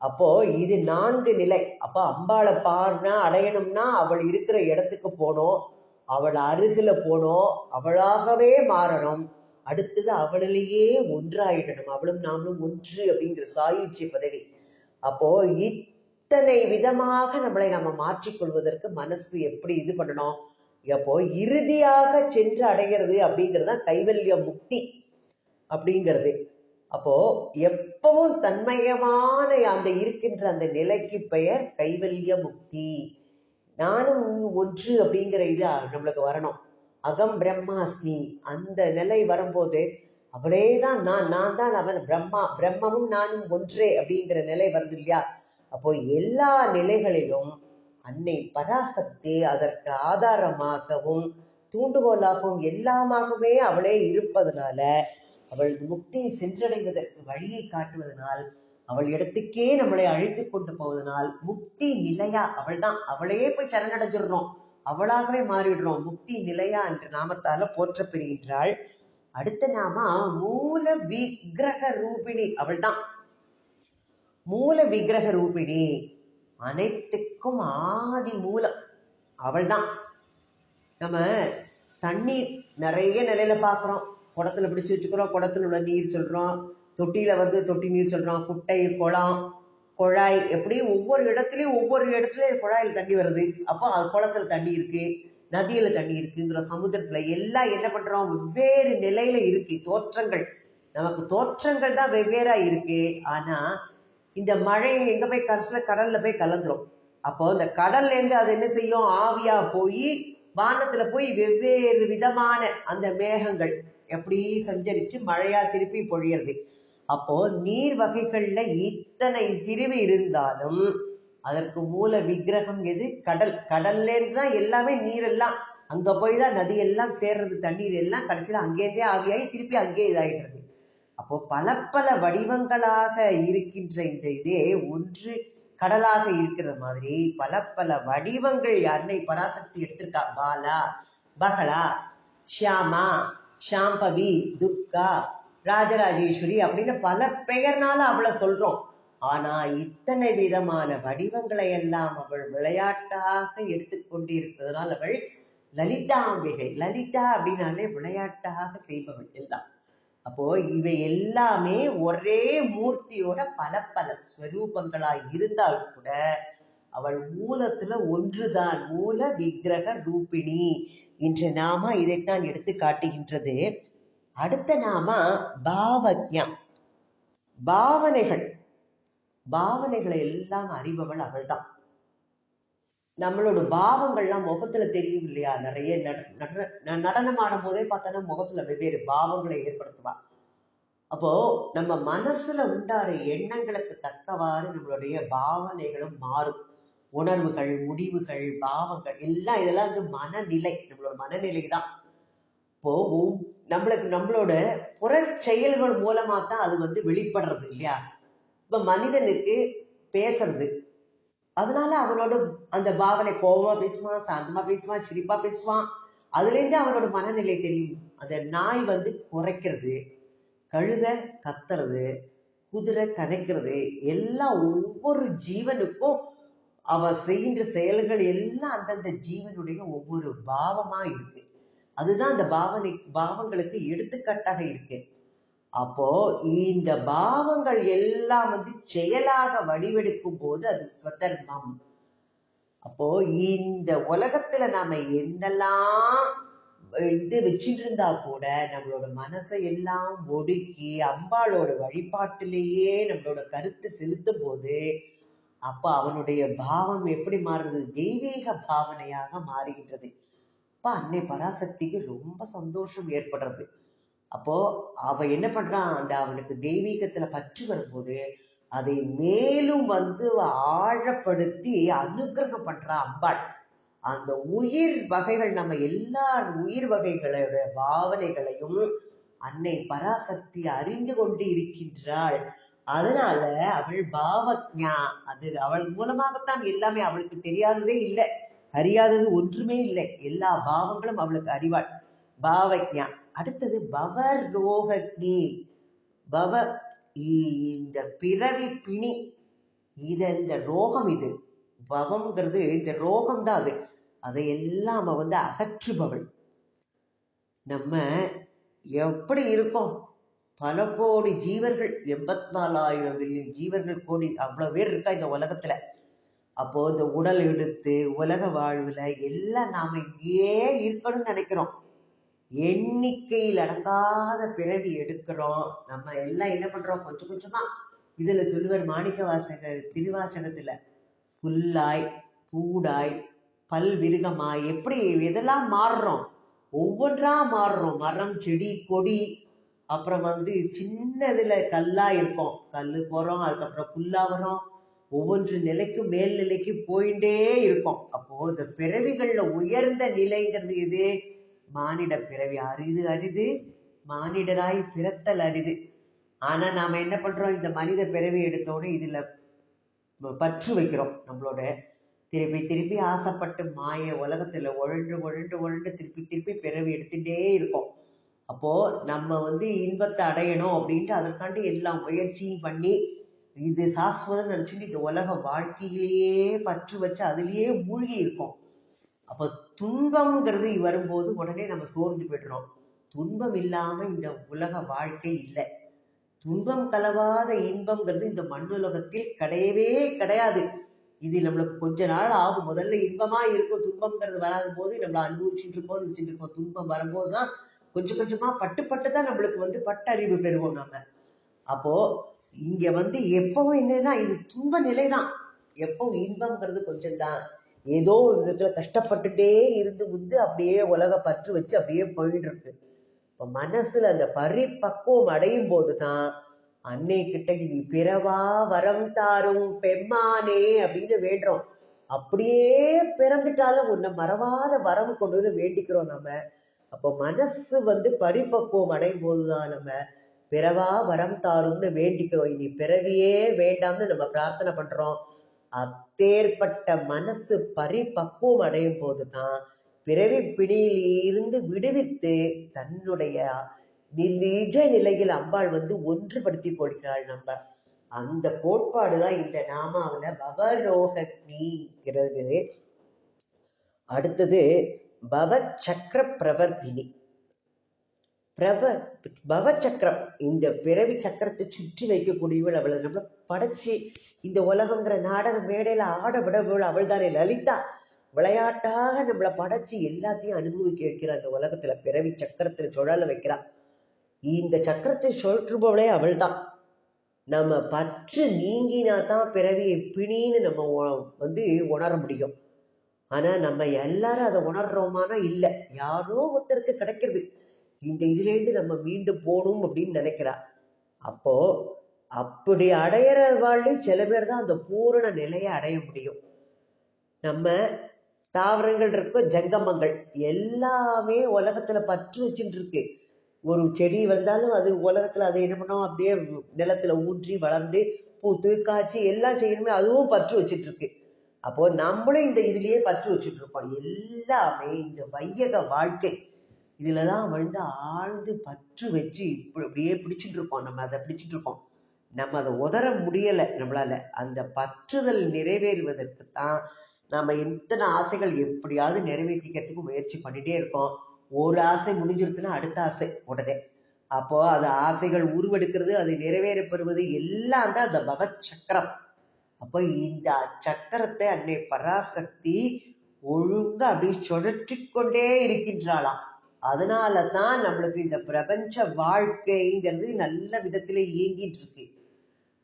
அப்போ இது 4 நிலை. அப்போ அம்பாளை பாருனா அடையணும்னா அவள் இருக்கிற இடத்துக்கு போனோம், அவள் அருகில போனோம், அவளாகவே மாறணும். அடுத்தது அவளிலேயே ஒன்றாயிடணும், அவளும் நாமளும் ஒன்று அப்படிங்கிற சாயுஜ்ய பதவி. அப்போ இத்தனை விதமாக நம்மளை நம்ம மாற்றிக்கொள்வதற்கு மனசு எப்படி இது பண்ணணும், அப்போ இறுதியாக சென்று அடைகிறது அப்படிங்கிறது தான் கைவல்ய முக்தி அப்படிங்கிறது. அப்போ எப்பவும் தன்மயமான அந்த இருக்கின்ற அந்த நிலைக்கு பெயர் கைவல்ய முக்தி. நானும் ஒன்று அப்படிங்கிற இது நம்மளுக்கு வரணும். அகம் பிரம்மாஸ்மி அந்த நிலை வரும்போது அவளே தான் நான் தான் அவன், பிரம்மமும் நானும் ஒன்றே அப்படிங்கிற நிலை வருது இல்லையா? அப்போ எல்லா நிலைகளிலும் அன்னை பராசக்தி அதற்கு ஆதாரமாகவும் தூண்டுகோலாகவும் எல்லாமாகவே அவளே இருப்பதனால, அவள் முக்தியை சென்றடைவதற்கு வழியை காட்டுவதனால், அவள் இடத்துக்கே நம்மளை அழைத்து கொண்டு போவதனால் முக்தி நிலையா அவள் தான். அவளையே போய் சரணடைஞ்சிடுறோம், அவளாகவே மாறிடுறோம். முக்தி நிலையா என்ற நாமத்தால போற்ற பெறுகின்றாள். அடுத்த நாம மூல விக்கிரக ரூபிணி. அவள் தான் மூல விக்கிரக ரூபிணி, அனைத்துக்கும் ஆதி மூலம் அவள் தான். நம்ம தண்ணீர் நிறைய நிலையில பார்க்குறோம். குடத்துல பிடிச்சி வச்சுக்கிறோம், குடத்துல உள்ள நீர் சொல்றோம், தொட்டியில வருது தொட்டி நீர் சொல்றோம், குட்டை, குளம், குழாய், எப்படி ஒவ்வொரு இடத்துலையும் குழாயில் தண்ணி வருது. அப்போ அது குளத்துல தண்ணி இருக்கு, நதியில தண்ணி இருக்குங்கிற, சமுத்திரத்துல எல்லாம் என்ன பண்றோம், வெவ்வேறு நிலையில இருக்கு தோற்றங்கள். நமக்கு தோற்றங்கள் தான் வெவ்வேறா இருக்கு. ஆனா இந்த மழை எங்க போய் கடைசியில கடல்ல போய் கலந்துரும். அப்போ இந்த கடல்ல இருந்து அது என்ன செய்யும், ஆவியா போய் வானத்துல போய் வெவ்வேறு விதமான அந்த மேகங்கள் எப்படி சஞ்சரிச்சு மழையா திருப்பி பொழியறது. அப்போ நீர் வகைகள்ல இத்தனை பிரிவு இருந்தாலும் அதற்கு மூல விக்கிரகம் எது? கடல். கடல்ல இருந்து தான் எல்லாமே, நீரெல்லாம் அங்க போய் தான் நதி எல்லாம் சேர்றது, தண்ணீர் எல்லாம் கடைசியில அங்கேருந்தே ஆவியாகி திருப்பி அங்கேயே இதாயிடுறது. அப்போ பல பல வடிவங்களாக இருக்கின்ற இந்த இதே ஒன்று கடலாக இருக்கிற மாதிரி பல பல வடிவங்கள் அன்னை பராசக்தி எடுத்திருக்கா. பாலா, பகலா, ஷியாமா, ஷாம்பவி, துர்கா, ராஜராஜேஸ்வரி அப்படின்னு பல பெயர்னால அவளை சொல்றோம். ஆனா இத்தனை விதமான வடிவங்களை எல்லாம் அவள் விளையாட்டாக எடுத்துக்கொண்டிருப்பதனால் அவள் லலிதாம்பிகை. லலிதா அப்படின்னாலே விளையாட்டாக செய்பவள் எல்லாம். அப்போ இவை எல்லாமே ஒரே மூர்த்தியோட பல பல ஸ்வரூபங்களாய் இருந்தால் கூட அவள் மூலத்துல ஒன்றுதான், மூல விக்கிரக ரூபிணி என்ற நாம இதைத்தான் எடுத்து காட்டுகின்றது. அடுத்த நாம பாவஜ்ஞா. பாவனைகளை எல்லாம் அறிபவள் அவள் தான். நம்மளோட பாவங்கள்லாம் முகத்துல தெரியும் இல்லையா? நிறைய நடனம் ஆடும் போதே பார்த்தோன்னா முகத்துல வெவ்வேறு பாவங்களை ஏற்படுத்துவா. அப்போ நம்ம மனசுல உண்டார எண்ணங்களுக்கு தக்கவாறு நம்மளுடைய பாவனைகளும் மாறும். உணர்வுகள், முடிவுகள், பாவங்கள் எல்லாம் இதெல்லாம் வந்து மனநிலை, நம்மளோட மனநிலை தான். இப்போ நம்மளோட புற செயல்கள் மூலமா தான் அது வந்து வெளிப்படுறது இல்லையா? இப்ப மனிதனுக்கு பேசுறது, அதனால அவனோட அந்த பாவனை, கோபமா பேசுவான், சாந்தமா பேசுவான், சிரிப்பா பேசுவான், அதுல இருந்து அவனோட மனநிலை தெரியும். அந்த நாய் வந்து குறைக்கிறது, கழுத கத்துறது, குதிரை கனைக்கிறது, எல்லாம் ஒவ்வொரு ஜீவனுக்கும் அவ செய்கின்ற செயல்கள் எல்லாம் அந்தந்த ஜீவனுடைய ஒவ்வொரு பாவமா இருக்கு. அதுதான் அந்த பாவங்களுக்கு எடுத்துக்காட்டாக இருக்கு. அப்போ இந்த பாவங்கள் எல்லாம் வந்து செயலாக வடிவெடுக்கும் போது அது ஸ்வதர்மம். அப்போ இந்த உலகத்துல நாம என்னெல்லாம் இது வச்சுட்டு இருந்தா கூட நம்மளோட மனசை எல்லாம் ஒடுக்கி அம்பாளோட வழிபாட்டிலேயே நம்மளோட கருத்தை செலுத்தும் போது அப்ப அவனுடைய பாவம் எப்படி மாறுது? தெய்வீக பாவனையாக மாறுகின்றது. அப்ப அன்னை பராசக்திக்கு ரொம்ப சந்தோஷம் ஏற்படுறது. அப்போ அவ என்ன பண்றான், அந்த அவனுக்கு தெய்வீகத்துல பற்று வரும்போது அதை மேலும் வந்து ஆழப்படுத்தி அனுகிரகம் பண்றா அம்பாள். அந்த உயிர் வகைகள், நம்ம எல்லா உயிர் வகைகளோட பாவனைகளையும் அன்னை பராசக்தி அறிந்து கொண்டு இருக்கின்றாள். அதனால அவள் பாவஜ்ஞா. அது அவள் மூலமாகத்தான் எல்லாமே. அவளுக்கு தெரியாததே இல்லை, அறியாதது ஒன்றுமே இல்லை. எல்லா பாவங்களும் அவளுக்கு அறிவாள், பாவஜ்ஞா. அடுத்தது பவரோகக்ஞி. பவ, இந்த பிறவி பிணி, இந்த ரோகம், இது பவம்ங்கிறது இந்த ரோகம் தான். அதையெல்லாம் அவ வந்து அகற்றுபவள். நம்ம எப்படி இருக்கோம், பல கோடி ஜீவர்கள், 84,000 மில்லியன் ஜீவர்கள், கோடி அவ்வளவு பேர் இருக்கா இந்த உலகத்துல. அப்போ இந்த உடல் எடுத்து உலக வாழ்வுல எல்லாம் நாம இங்கேயே இருக்கணும்னு நினைக்கிறோம். எண்ணிக்கையில் அடங்காத பிறவி எடுக்கிறோம். நம்ம எல்லாம் என்ன பண்றோம், கொஞ்சம் கொஞ்சமா. இதுல சொல்லுவார் மாணிக்க வாசகர் திருவாசகத்துல, புல்லாய் பூடாய் பல்விருகமாய், எப்படி எதெல்லாம் மாறுறோம், ஒவ்வொன்றா மாறுறோம். மரம், செடி, கொடி, அப்புறம் சின்னதுல கல்லா இருக்கும், கல்லு போறோம், அதுக்கப்புறம் புல்லா வரும், ஒவ்வொன்று நிலைக்கும் மேல்நிலைக்கு போயிட்டே இருக்கும். அப்போ இந்த பிறவிகள்ல உயர்ந்த நிலைங்கிறது எது? மானிட பிறவி. அரிது அரிது மானிடராய் பிறத்தல் அரிது. ஆனா நாம என்ன பண்றோம்? இந்த மனித பிறவி எடுத்தோடனே இதுல பற்று வைக்கிறோம். நம்மளோட திருப்பி திருப்பி ஆசைப்பட்டு மாய உலகத்துல உழண்டு உழண்டு உழண்டு திருப்பி திருப்பி பிறவி எடுத்துட்டே இருக்கோம். அப்போ நம்ம இன்பத்தை அடையணும் அப்படின்ட்டு அதற்காண்டி எல்லா முயற்சியும் பண்ணி இது சாஸ்வதம் நினைச்சுட்டு இந்த உலக வாழ்க்கையிலேயே பற்று வச்சு அதுலயே மூழ்கி இருக்கோம். அப்போ துன்பம்ங்கிறது வரும்போது உடனே நம்ம சோர்ந்து போய்டுறோம். துன்பம் இல்லாம இந்த உலக வாழ்க்கை இல்லை. துன்பம் கலவாத இன்பம்ங்கிறது இந்த மண்ணுலகத்தில் கிடையவே கிடையாது. இது நம்மளுக்கு கொஞ்ச நாள் ஆகும். முதல்ல இன்பமா இருக்கும், துன்பம்ங்கிறது வராத போது நம்மள அனுபவிச்சுட்டு இருக்கோம், நினைச்சுட்டு இருக்கோம். துன்பம் வரும்போதுதான் கொஞ்சம் கொஞ்சமா பட்டு பட்டு தான் நம்மளுக்கு பட்டறிவு பெறுவோம் நம்ம. அப்போ இங்க எப்பவும் என்னன்னா இது துன்ப நிலைதான். எப்பவும் இன்பம்ங்கிறது கொஞ்சம் தான். ஏதோ ஒரு விதத்துல கஷ்டப்பட்டுட்டே இருந்து அப்படியே உலக பற்று வச்சு அப்படியே போயிட்டு இருக்கு. இப்போ மனசுல அந்த பரிபக்குவம் அடையும் போதுதான் அன்னை கிட்ட நீ பிறவா வரம் தாரும் பெம்மானே அப்படின்னு வேண்டுறோம். அப்படியே பிறந்துட்டாலும் உன்னை மறவாத வரம் கொண்டு வேண்டிக்கிறோம் நம்ம. அப்போ மனசு பரிபக்குவம் அடையும் போதுதான் நம்ம பிறவா வரம் தாரும்னு வேண்டிக்கிறோம். இனி பிறவியே வேண்டாம்னு நம்ம பிரார்த்தனை பண்றோம். அப்பேற்பட்ட மனசு பரிபக்குவம் அடையும் போதுதான் பிறவி பிடியில் இருந்து விடுவித்து தன்னுடைய நிஜ நிலையில் அம்பாள் ஒன்றுபடுத்திக் கொள்கிறாள். நம்ம அந்த கோட்பாடுதான் இந்த நாமாவில பவலோகக்னிங்கிறது. அடுத்தது பவச்சக்கர பிரவர்த்தினி. பவச்சக்கரம், இந்த பிறவி சக்கரத்தை சுற்றி வைக்கக்கூடியவள் அவளை நம்மள படைச்சு இந்த உலகங்கிற நாடக மேடையில ஆட விடவள் அவள் தானே லலிதா. விளையாட்டாக நம்மளை படைச்சு எல்லாத்தையும் அனுபவிக்க வைக்கிறா. அந்த உலகத்துல பிறவி சக்கரத்துல சுழல வைக்கிறா. இந்த சக்கரத்தை சுழற்றுபவளே அவள் தான். நம்ம பற்று நீங்கினாதான் பிறவியை பிணின்னு நம்ம உணர முடியும். ஆனா நம்ம எல்லாரும் அதை உணர்றோமானா இல்லை. யாரோ ஒருத்தருக்கு கிடைக்கிறது இந்த இதுலேருந்து நம்ம மீண்டு போகணும் அப்படின்னு நினைக்கிறா. அப்போ அப்படி அடையிற வாழ்வு சில பேர் தான் அந்த பூரண நிலையை அடைய முடியும். நம்ம தாவரங்கள் இருக்கும், ஜங்கமங்கள் எல்லாமே உலகத்துல பற்று வச்சுட்டு இருக்கு. ஒரு செடி வந்தாலும் அது உலகத்துல அதை என்ன பண்ணோம், அப்படியே நிலத்துல ஊன்றி வளர்ந்து பூத்து காய்ச்சி எல்லாம் செய்யணுமே, அதுவும் பற்று வச்சுட்டு இருக்கு. அப்போ நம்மளும் இந்த இதுலயே பற்று வச்சுட்டு இருக்கோம். எல்லாமே இந்த வையக வாழ்க்கை இதுலதான் ஆழ்ந்து பற்று வச்சு அப்படியே பிடிச்சிட்டு இருக்கோம். நம்ம அதை பிடிச்சிட்டு இருக்கோம். நம்ம அதை உதற முடியலை நம்மளால. அந்த பற்றுதல் நிறைவேறுவதற்கு தான் நம்ம எத்தனை ஆசைகள் எப்படியாவது நிறைவேற்றிக்கிறதுக்கு முயற்சி பண்ணிட்டே இருக்கோம். ஒரு ஆசை முடிஞ்சிருச்சுன்னா அடுத்த ஆசை உடனே. அப்போ அது ஆசைகள் உருவெடுக்கிறது, அது நிறைவேறப்பெறுவது எல்லாம் தான் அந்த பவச்சக்கரம். அப்போ இந்த சக்கரத்தை அன்னை பராசக்தி ஒழுங்கா அப்படி சுழற்றி கொண்டே இருக்கின்றாளாம். அதனால தான் நம்மளுக்கு இந்த பிரபஞ்ச வாழ்க்கைங்கிறது நல்ல விதத்திலே இயங்கிட்டு இருக்கு.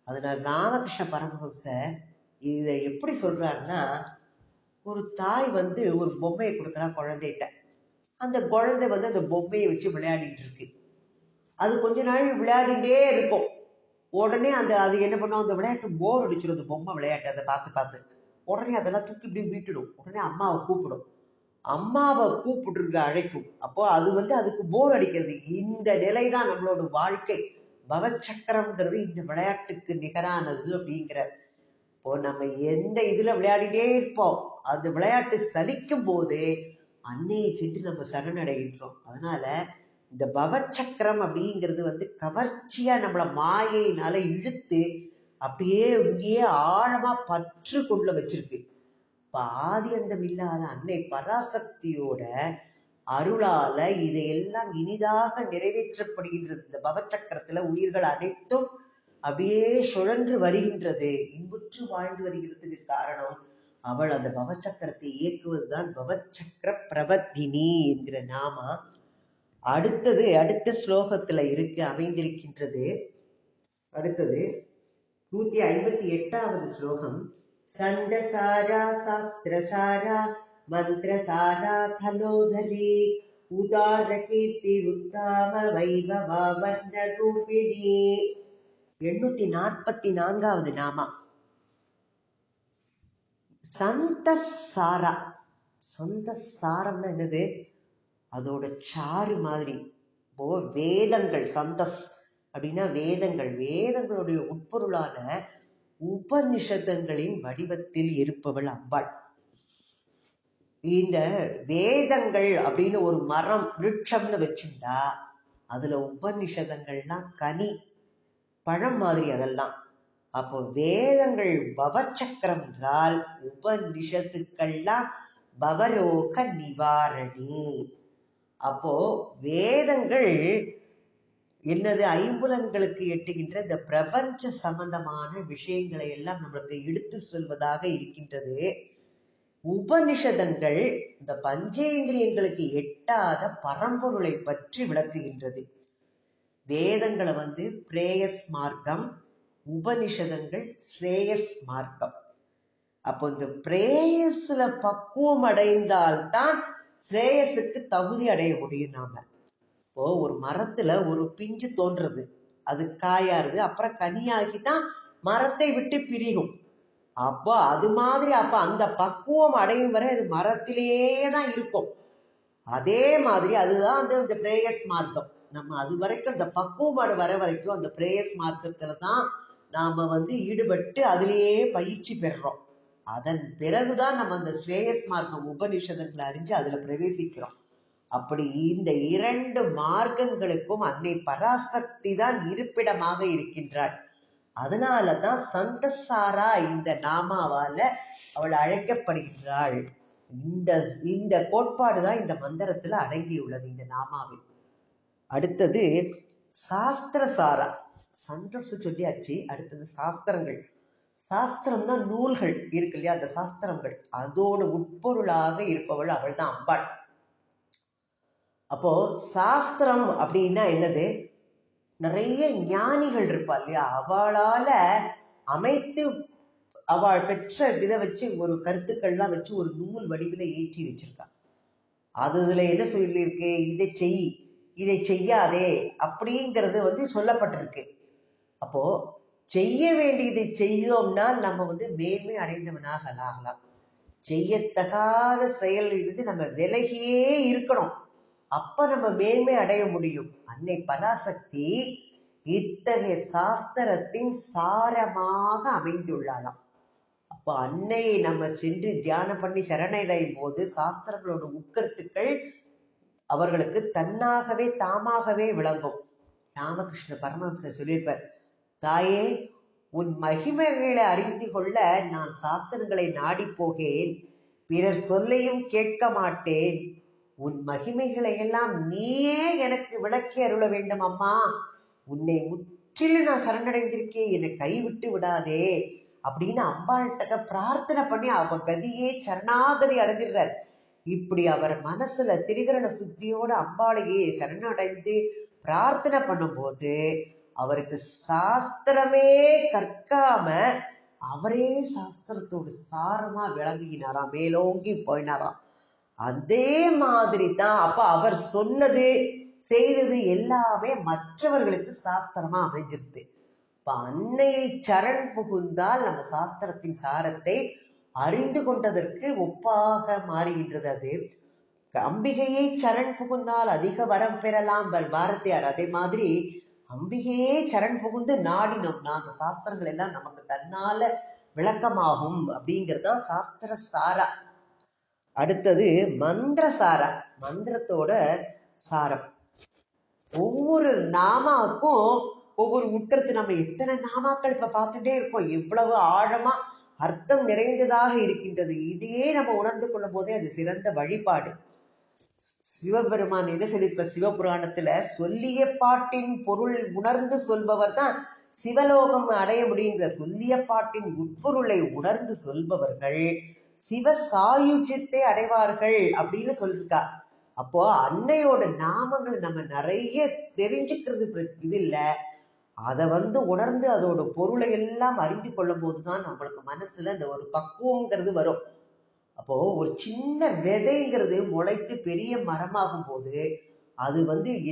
அதனால ராமகிருஷ்ண பரமஹம்சர் இதை எப்படி சொல்றாருன்னா, ஒரு தாய் ஒரு பொம்மையை கொடுக்குறா குழந்தைகிட்ட. அந்த குழந்தை அந்த பொம்மையை வச்சு விளையாடிட்டு இருக்கு. அது கொஞ்ச நாள் விளையாடிட்டே இருக்கும். உடனே அது என்ன பண்ணும், அந்த விளையாட்டு போர் அடிச்சிடும். அந்த பொம்மை விளையாட்டு அதை பார்த்து பார்த்து உடனே அதெல்லாம் தூக்கி இப்படி வீட்டுடும். உடனே அம்மாவை கூப்பிடும். அம்மாவை கூப்பிட்டு அழைக்கும். அப்போ அது அதுக்கு போர் அடிக்கிறது. இந்த நிலை தான் நம்மளோட வாழ்க்கை. பவச்சக்கரம்ங்கிறது இந்த விளையாட்டுக்கு நிகரானது அப்படிங்கிற. இப்போ நம்ம எந்த இதுல விளையாடிட்டே இருப்போம், அந்த விளையாட்டு சலிக்கும் போது அன்னையை சென்று நம்ம சரணடைகின்றோம். அதனால இந்த பவச்சக்கரம் அப்படிங்கிறது கவர்ச்சியா நம்மளை மாயையினால இழுத்து அப்படியே இங்கேயே ஆழமா பற்று கொள்ள வச்சிருக்கு. ஆதி அந்தம் இல்லாத அன்னை பராசக்தியோட அருளால இதையெல்லாம் இனிதாக நிறைவேற்றப்படுகின்றது. இந்த பவச்சக்கரத்துல உயிர்கள் அனைத்தும் அப்படியே சுழன்று வருகின்றது, இன்புற்று வாழ்ந்து வருகிறதுக்கு காரணம் அவள் அந்த பவச்சக்கரத்தை இயக்குவதுதான் பவச்சக்கர பிரவர்த்தினி என்கிற நாமா. அடுத்த ஸ்லோகத்துல அமைந்திருக்கின்றது. அடுத்தது 158வது ஸ்லோகம். சந்தசாரா சாஸ்திரசாரா மந்திரசாரா தலோதரி உதார கீர்த்தி உத்தாம வைபவாவன்ற ரூபிணி. 844வது நாமா சந்தசாரா. சந்தசாரம்னா என்னது? அதோட சாறு மாதிரி. இப்போ வேதங்கள், சந்தஸ் அப்படின்னா வேதங்கள், வேதங்களுடைய உட்பொருளான உபநிஷதங்களின் வடிவத்தில் இருப்பவள் அம்பாள். இந்த வேதங்கள் அப்படின்னு ஒரு மரம், விருட்சம்னு வச்சுட்டா அதுல உபநிஷதங்கள்லாம் கனி, பழம் மாதிரி அதெல்லாம். அப்போ வேதங்கள் பவச்சக்கரம் என்றால் உபநிஷத்துக்கள்லாம் பவரோக நிவாரணி. அப்போ வேதங்கள் என்னது? ஐம்புலன்களுக்கு எட்டுகின்ற இந்த பிரபஞ்ச சம்பந்தமான விஷயங்களை எல்லாம் நம்மளுக்கு எடுத்து சொல்வதாக இருக்கின்றது. உபனிஷதங்கள் இந்த பஞ்சேந்திரியங்களுக்கு எட்டாத பரம்பொருளை பற்றி விளக்குகின்றது. வேதங்களை பிரேயஸ் மார்க்கம், உபனிஷதங்கள் ஸ்ரேயஸ் மார்க்கம். அப்போ இந்த பிரேயஸ்ல பக்குவம் அடைந்தால்தான் ஸ்ரேயஸுக்கு தகுதி அடைய முடியும். நாம இப்போ ஒரு மரத்துல ஒரு பிஞ்சு தோன்றது, அது காயாருது, அப்புறம் கனியாகி தான் மரத்தை விட்டு பிரியும். அப்போ அது மாதிரி அப்ப அந்த பக்குவம் அடையும் வரை அது மரத்திலேயே தான் இருக்கும். அதே மாதிரி அதுதான் அந்த பிரேயஸ் மார்க்கம். நம்ம அது வரைக்கும் அந்த பக்குவம் வர வரைக்கும் அந்த பிரேயஸ் மார்க்கத்துல தான் நாம ஈடுபட்டு அதிலேயே பயிற்சி பெறுறோம். அதன் பிறகுதான் நம்ம அந்த ஸ்ரேயஸ் மார்க்கம் உபநிஷதங்களை அறிஞ்சு அதுல பிரவேசிக்கிறோம். அப்படி இந்த இரண்டு மார்க்கங்களுக்கும் அன்னை பராசக்தி தான் இருப்பிடமாக இருக்கின்றாள். அதனாலதான் சந்தசாரா இந்த நாமாவால அவள் அழைக்கப்படுகின்றாள். இந்த கோட்பாடுதான் இந்த மந்திரத்துல அடங்கியுள்ளது, இந்த நாமாவில். அடுத்தது சாஸ்திரசாரா. சந்தஸ் சொல்லியாச்சு, அடுத்தது சாஸ்திரங்கள். சாஸ்திரம் தான் நூல்கள் இருக்கு இல்லையா, அந்த சாஸ்திரங்கள் அதோட உட்பொருளாக இருப்பவள் அவள் தான் அம்பாள். அப்போ சாஸ்திரம் அப்படின்னா என்னது? நிறைய ஞானிகள் இருப்பா இல்லையா, அவளால அமைத்து அவள் பெற்ற இதை வச்சு ஒரு கருத்துக்கள்லாம் வச்சு ஒரு நூல் வடிவில் ஏற்றி வச்சிருக்கா. அதுல என்ன சொல்லியிருக்கு? இதை செய், இதை செய்யாதே அப்படிங்கிறது சொல்லப்பட்டிருக்கு. அப்போ செய்ய வேண்டியதை செய்தோம்னா நம்ம மேன்மை அடைந்தவனாக ஆகலாம். செய்யத்தகாத செயல் இருந்து நம்ம விலகியே இருக்கணும். அப்ப நம்ம மேன்மை அடைய முடியும். அன்னை பராசக்தி இத்தகைய சாஸ்திரத்தின் சாரமாக அமைந்துள்ளாளாம். அப்ப அன்னையை நம்ம சென்று தியானம் பண்ணி சரணடையும் போது சாஸ்திரங்களோட உட்கருத்துக்கள் அவர்களுக்கு தன்னாகவே தாமாகவே விளங்கும். ராமகிருஷ்ண பரமஹம்சர் சொல்லியிருப்பார், தாயே உன் மகிமைகளை அறிந்து கொள்ள நான் சாஸ்திரங்களை நாடி போகேன், பிறர் சொல்லையும் கேட்க மாட்டேன். உன் மகிமைகளை எல்லாம் நீயே எனக்கு விளக்கி அருள வேண்டும் அம்மா. உன்னை முற்றிலும் நான் சரணடைந்திருக்கேன், என்னை கைவிட்டு விடாதே அப்படின்னு அம்பாள்கிட்ட பிரார்த்தனை பண்ணி அவ கதியே சரணாகதி அடைஞ்சிடுறார். இப்படி அவர் மனசுல திரிகரண சுத்தியோட அம்பாளையே சரணடைந்து பிரார்த்தனை பண்ணும்போது அவருக்கு சாஸ்திரமே கற்காம அவரே சாஸ்திரத்தோடு சாரமா விளங்குகினாராம், மேலோங்கி போயினாராம். அதே மாதிரி தான் அப்ப அவர் சொன்னது செய்தது எல்லாமே மற்றவர்களுக்கு சாஸ்திரமா அமைஞ்சிருது. இப்ப அன்னையை சரண் புகுந்தால் நம்ம சாஸ்திரத்தின் சாரத்தை அறிந்து கொண்டதற்கு ஒப்பாக மாறுகின்றது. அது அம்பிகையை சரண் புகுந்தால் அதிக வரம் பெறலாம் பாரதியார். அதே மாதிரி அம்பிகையே சரண் புகுந்து நாடினோம்னா அந்த சாஸ்திரங்கள் எல்லாம் நமக்கு தன்னால விளக்கமாகும் அப்படிங்கிறதா சாஸ்திர சாரா. அடுத்தது மந்திர சாரா, மந்திரத்தோட சாரம். ஒவ்வொரு நாமாவுக்கும் ஒவ்வொரு உட்கருத்து. நம்ம எத்தனை நாமாக்கள் இப்ப பார்த்துட்டே இருக்கோம், எவ்வளவு ஆழமா அர்த்தம் நிறைந்ததாக இருக்கின்றது. இதையே நம்ம உணர்ந்து கொள்ளும் போதே அது சிறந்த வழிபாடு. சிவபெருமான் என்ன சொல்லியிருப்ப சிவபுராணத்துல, சொல்லிய பாட்டின் பொருள் உணர்ந்து சொல்பவர் தான் சிவலோகம் அடைய முடியுங்கிற. சொல்லிய பாட்டின் உட்பொருளை உணர்ந்து சொல்பவர்கள் சிவ சாயுஜ்யத்தை அடைவார்கள் அப்படின்னு சொல்லியிருக்கா. அப்போ அன்னையோட நாமங்கள் நம்ம நிறைய தெரிஞ்சுக்கிறது இது இல்லை, அதை உணர்ந்து அதோட பொருளை எல்லாம் அறிந்து கொள்ளும் போதுதான் நம்மளுக்கு மனசுல இந்த ஒரு பக்குவங்கிறது வரும். அப்போ ஒரு சின்ன விதைங்கிறது முளைத்து பெரிய மரமாகும் போது அது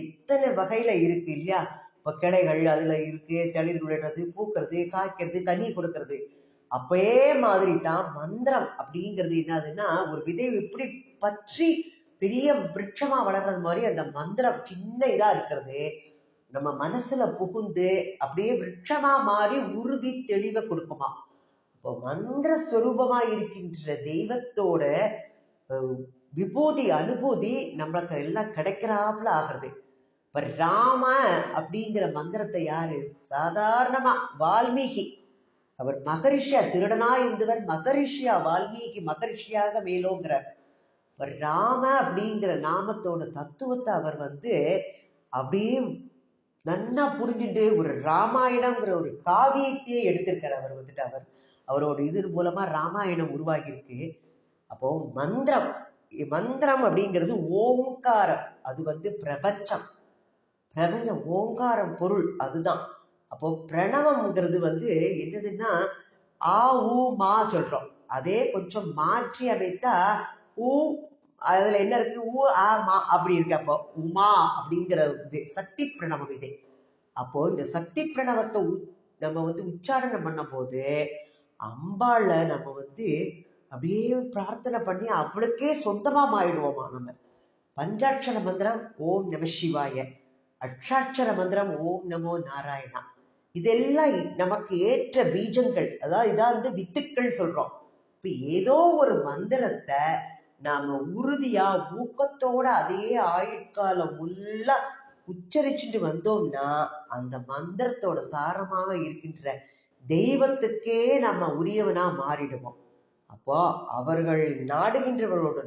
எத்தனை வகையில இருக்கு இல்லையா? இப்ப கிளைகள் அதுல இருக்கு, தளிர் விடுறது, பூக்கிறது, காய்க்கிறது, கனி கொடுக்கறது. அப்பே மாதிரி தான் மந்திரம் அப்படிங்கிறது என்னதுன்னா, ஒரு விதை எப்படி பற்றி பெரிய விருட்சமா வளர்றது மாதிரி அந்த மந்திரம் சின்ன இதா இருக்கிறது நம்ம மனசுல புகுந்து அப்படியே விருட்சமா மாறி உறுதி தெளிவை கொடுக்குமா. இப்போ மந்திர ஸ்வரூபமா இருக்கின்ற தெய்வத்தோட விபூதி அனுபூதி நம்மளுக்கு எல்லாம் கிடைக்கிறாப்புல ஆகிறது. இப்ப ராம அப்படிங்கிற மந்திரத்தை யாரு சாதாரணமா வால்மீகி, அவர் மகரிஷியா, திருடனா இருந்தவர் மகரிஷியா, வால்மீகி மகரிஷியாக மேலோங்கிறார். ராம அப்படிங்கிற நாமத்தோட தத்துவத்தை அவர் அப்படியே நன்னா புரிஞ்சுட்டு ஒரு ராமாயணம்ங்கிற ஒரு காவியத்தையே எடுத்திருக்கார். அவர் அவரோட இது மூலமா ராமாயணம் உருவாகியிருக்கு. அப்போ மந்திரம் மந்திரம் அப்படிங்கிறது ஓங்காரம், அது பிரபஞ்சம், பிரபஞ்சம் ஓங்காரம் பொருள் அதுதான். அப்போ பிரணவம்ங்கிறது என்னதுன்னா ஆ ஊ மா சொல்றோம், அதே கொஞ்சம் மாற்றி அமைத்தா ஊ, அதுல என்ன இருக்கு, ஊ ஆ மா அப்படி இருக்கு. அப்போ உமா அப்படிங்கிற இது சக்தி பிரணவம் இது. அப்போ இந்த சக்தி பிரணவத்தை நம்ம உச்சாரணம் பண்ணும் போது அம்பாள நம்ம அப்படியே பிரார்த்தனை பண்ணி அவளுக்கே சொந்தமா மாறிடுவோமா. நம்ம பஞ்சாட்சர மந்திரம் ஓம் நம சிவாய, அஷ்டாட்சர மந்திரம் ஓம் நமோ நாராயணா, இதெல்லாம் நமக்கு ஏற்ற பீஜங்கள், அதாவது இதான் வித்துக்கள் சொல்றோம். இப்ப ஏதோ ஒரு மந்திரத்தை நாம உறுதியா ஊக்கத்தோட அதே ஆயுட்காலம் முல்லா உச்சரிச்சுட்டு வந்தோம்னா அந்த மந்திரத்தோட சாரமாக இருக்கின்ற தெய்வத்துக்கே நம்ம உரியவனா மாறிடுவோம். அப்போ அவர்கள் நாடுகின்றவர்களோட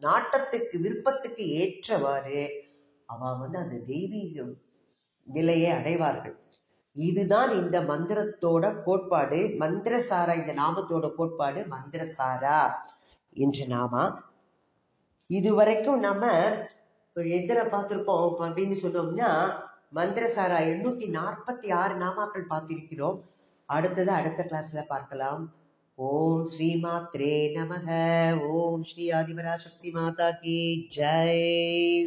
நாட்டத்துக்கு விருப்பத்துக்கு ஏற்றவாறு அவ அந்த தெய்வீக நிலையை அடைவார்கள். இதுதான் இந்த மந்திரத்தோட கோட்பாடு, மந்திரசாரா, இந்த நாமத்தோட கோட்பாடு மந்திரசாரா என்று நாமா. இதுவரைக்கும் நம்ம எத்தனை பார்த்திருக்கோம் அப்படின்னு சொன்னோம்னா மந்திரசாரா 846 நாமாக்கள் பார்த்திருக்கிறோம். அடுத்த கிளாஸ்ல பார்க்கலாம். ஓம் ஸ்ரீ மாத்ரே நமக. ஓம் ஸ்ரீ ஆதிபராசக்தி மாதா கி ஜெய்.